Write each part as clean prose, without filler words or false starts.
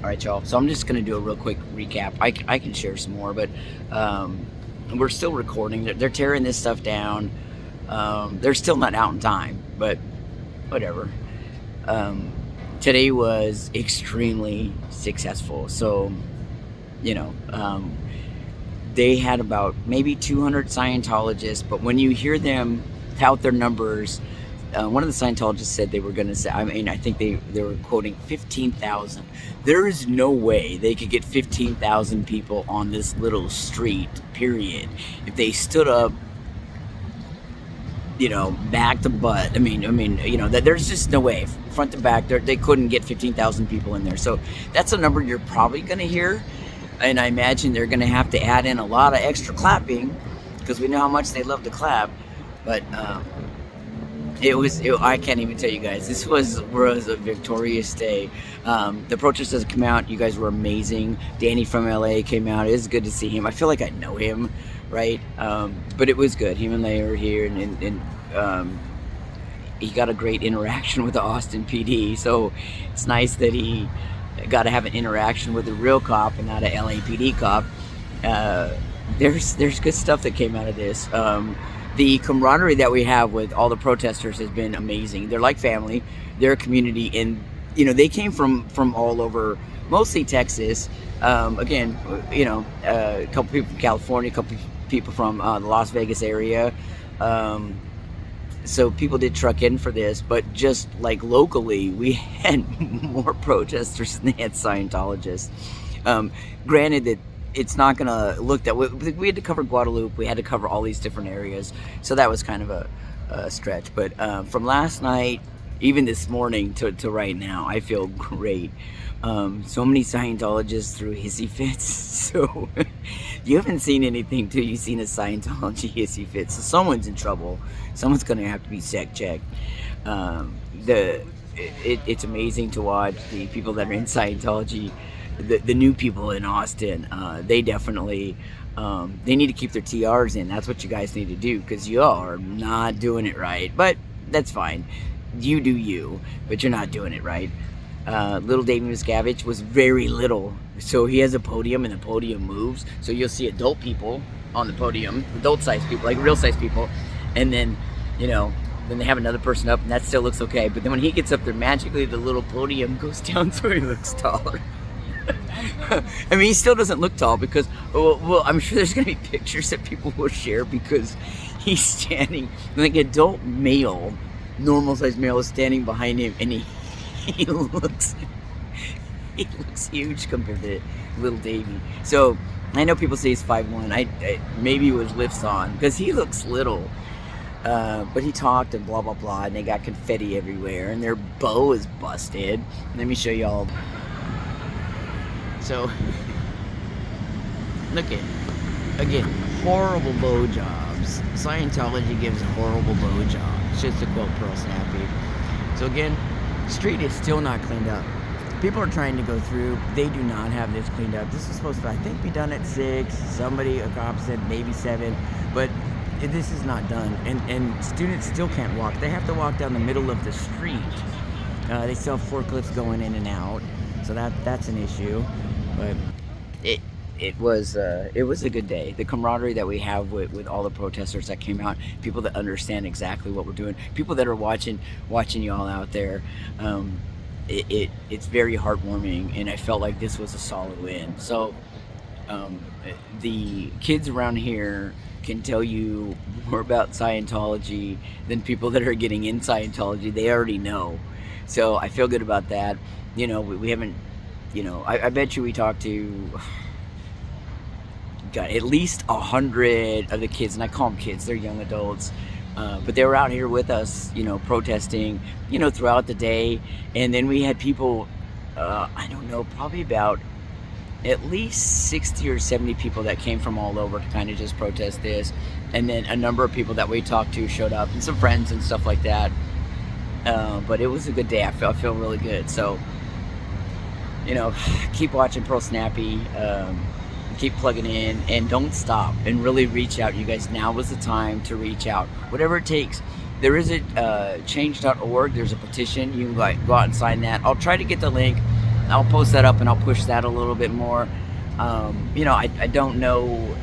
All right, y'all. So I'm just going to do a real quick recap. I can share some more, but we're still recording. They're tearing this stuff down. They're still not out in time, but whatever. Today was extremely successful. So, you know, they had about maybe 200 Scientologists, but when you hear them tout their numbers, one of the Scientologists said they were going to say, I mean, I think they were quoting 15,000. There is no way they could get 15,000 people on this little street, period. If they stood up, back to butt. I mean, that there's just no way, front to back, they couldn't get 15,000 people in there. So that's a number you're probably going to hear. And I imagine they're going to have to add in a lot of extra clapping because we know how much they love to clap. But I can't even tell you guys. This was a victorious day. The protesters come out. You guys were amazing. Danny from LA came out. It was good to see him. I feel like I know him, right? But it was good. Him and Leigh are here, and he got a great interaction with the Austin PD. So it's nice that he got to have an interaction with a real cop and not a LAPD cop. There's good stuff that came out of this. The camaraderie that we have with all the protesters has been amazing. They're like family. They're a community, and they came from all over, mostly Texas. Again, a couple people from California, a couple people from the Las Vegas area. So people did truck in for this, but just like locally, we had more protesters than they had Scientologists. Granted that it's not going to look that way. We had to cover Guadalupe. We had to cover all these different areas. So that was kind of a stretch. But from last night, even this morning to right now, I feel great. So many Scientologists threw hissy fits. So you haven't seen anything till you've seen a Scientology hissy fit. So someone's in trouble. Someone's going to have to be sec checked. It's amazing to watch the people that are in Scientology. The new people in Austin, they definitely they need to keep their TRs in. That's what you guys need to do, because you are not doing it right. But that's fine. You do you, but you're not doing it right. Little David Miscavige was very little. So he has a podium, and the podium moves. So you'll see adult people on the podium, adult-sized people, like real-sized people. And then, then they have another person up, and that still looks okay. But then when he gets up there, magically the little podium goes down so he looks taller. I mean, he still doesn't look tall because, well, I'm sure there's going to be pictures that people will share because he's standing, like adult male, normal-sized male is standing behind him, and he looks huge compared to little Davey. So I know people say he's 5'1". I maybe it was lifts on because he looks little. But he talked and blah blah blah, and they got confetti everywhere, and their bow is busted. Let me show y'all. So, look at, again, horrible bow jobs. Scientology gives horrible bow jobs, just to quote Pearl Snappy. So again, street is still not cleaned up. People are trying to go through. They do not have this cleaned up. This is supposed to, I think, be done at 6. A cop said maybe 7. But this is not done. And students still can't walk. They have to walk down the middle of the street. They still have forklifts going in and out. So that's an issue. But it was a good day. The camaraderie that we have with all the protesters that came out, people that understand exactly what we're doing, people that are watching y'all out there, it's very heartwarming, and I felt like this was a solid win. So the kids around here can tell you more about Scientology than people that are getting in Scientology. They already know. So I feel good about that. We haven't, I bet you we talked to, God, at least 100 of the kids, and I call them kids, they're young adults, but they were out here with us, protesting, throughout the day. And then we had people, I don't know, probably about at least 60 or 70 people that came from all over to kind of just protest this. And then a number of people that we talked to showed up, and some friends and stuff like that. But it was a good day. I feel really good. So, keep watching Pearl Snappy, keep plugging in, and don't stop, and really reach out. You guys, now is the time to reach out. Whatever it takes. There is a change.org. There's a petition. You can go out and sign that. I'll try to get the link I'll post that up and I'll push that a little bit more. You know, I don't know,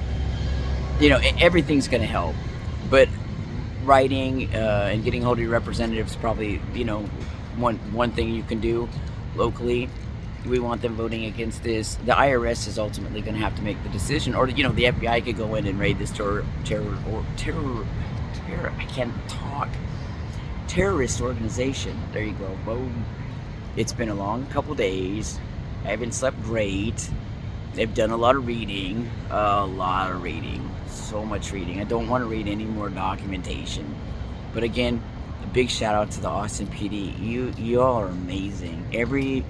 you know, everything's going to help, but writing and getting hold of your representatives probably, you know, one thing you can do locally. We want them voting against this. The IRS is ultimately going to have to make the decision, or you know, the FBI could go in and raid this terror. I can't talk. Terrorist organization. There you go. Boom. It's been a long couple days. I haven't slept great. They've done a lot of reading. So much reading. I don't want to read any more documentation. But again, a big shout out to the Austin PD. You all are amazing. Every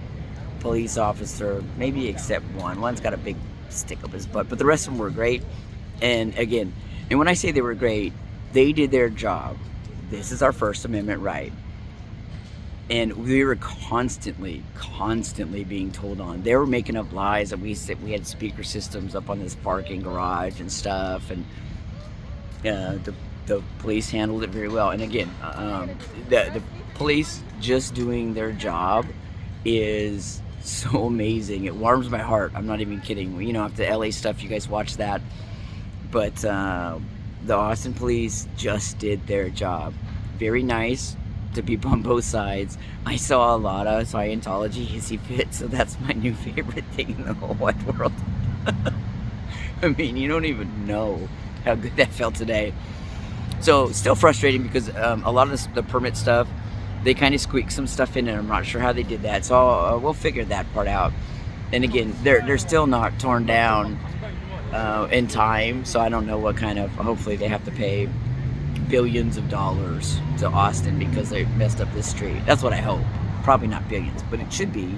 police officer, maybe except one's got a big stick up his butt, but the rest of them were great. And again, and when I say they were great, they did their job. This is our First Amendment right, and we were constantly being told on. They were making up lies that we had speaker systems up on this parking garage and stuff, and the police handled it very well. And again, the police just doing their job is so amazing. It warms my heart. I'm not even kidding. You know, after the LA stuff, you guys watch that. But the Austin police just did their job. Very nice to people on both sides. I saw a lot of Scientology hissy fit, so that's my new favorite thing in the whole wide world. I mean, you don't even know how good that felt today. So, still frustrating because a lot of the permit stuff, they kind of squeaked some stuff in, and I'm not sure how they did that. So we'll figure that part out. And again, they're still not torn down in time. So I don't know what kind of. Hopefully, they have to pay billions of dollars to Austin because they messed up this street. That's what I hope. Probably not billions, but it should be.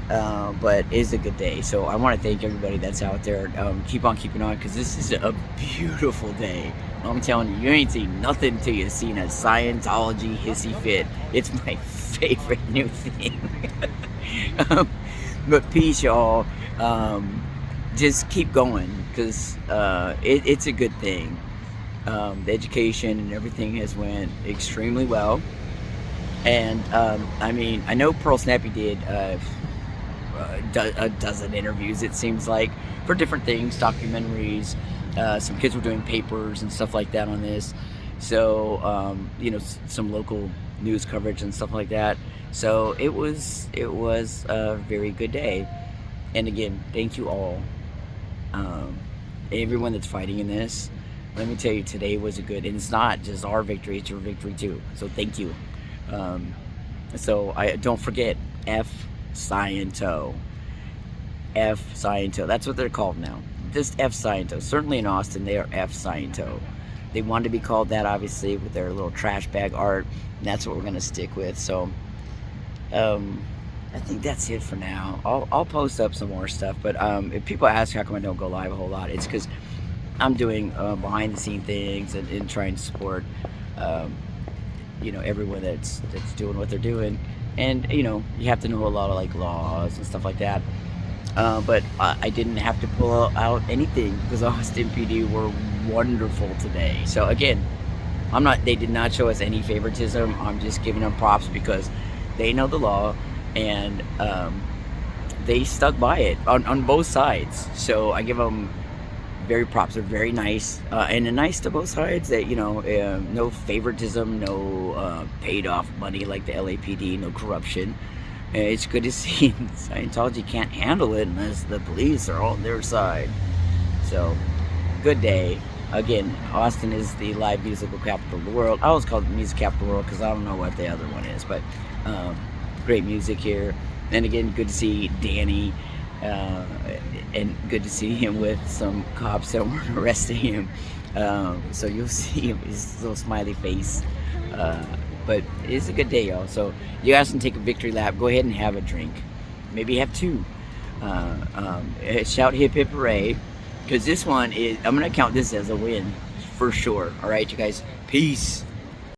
But it's a good day. So I want to thank everybody that's out there. Keep on keeping on, because this is a beautiful day. I'm telling you, you ain't seen nothing till you've seen a Scientology hissy fit. It's my favorite new thing. But peace, y'all. Just keep going, because it's a good thing. The education and everything has went extremely well. And I mean, I know Pearl Snappy did a dozen interviews, it seems like, for different things, documentaries. Some kids were doing papers and stuff like that on this. So, you know, some local news coverage and stuff like that. So it was a very good day. And again, thank you all. Everyone that's fighting in this. Let me tell you, today was a good, and it's not just our victory, it's your victory too. So thank you. So I don't forget, F Sciento. F Sciento. That's what they're called now. Just F Sciento. Certainly in Austin, they are F Sciento. They wanted to be called that, obviously, with their little trash bag art. And that's what we're going to stick with. So, I think that's it for now. I'll post up some more stuff. But if people ask how come I don't go live a whole lot, it's because I'm doing behind-the-scene things and trying to support, you know, everyone that's doing what they're doing. And, you know, you have to know a lot of, like, laws and stuff like that. But I didn't have to pull out anything because Austin PD were wonderful today. So again, they did not show us any favoritism. I'm just giving them props because they know the law, and they stuck by it on both sides. So I give them very props. They're very nice, and nice to both sides. That, you know, no favoritism, no paid off money like the LAPD, no corruption. It's good to see Scientology can't handle it unless the police are on their side. So, good day. Again, Austin is the live musical capital of the world. I always call it the music capital of the world because I don't know what the other one is. But great music here. And again, good to see Danny. And good to see him with some cops that weren't arresting him. So you'll see him, his little smiley face. But it's a good day, y'all. So you guys can take a victory lap. Go ahead and have a drink. Maybe have two. Shout hip hip hooray. Because this one is, I'm going to count this as a win for sure. All right, you guys. Peace.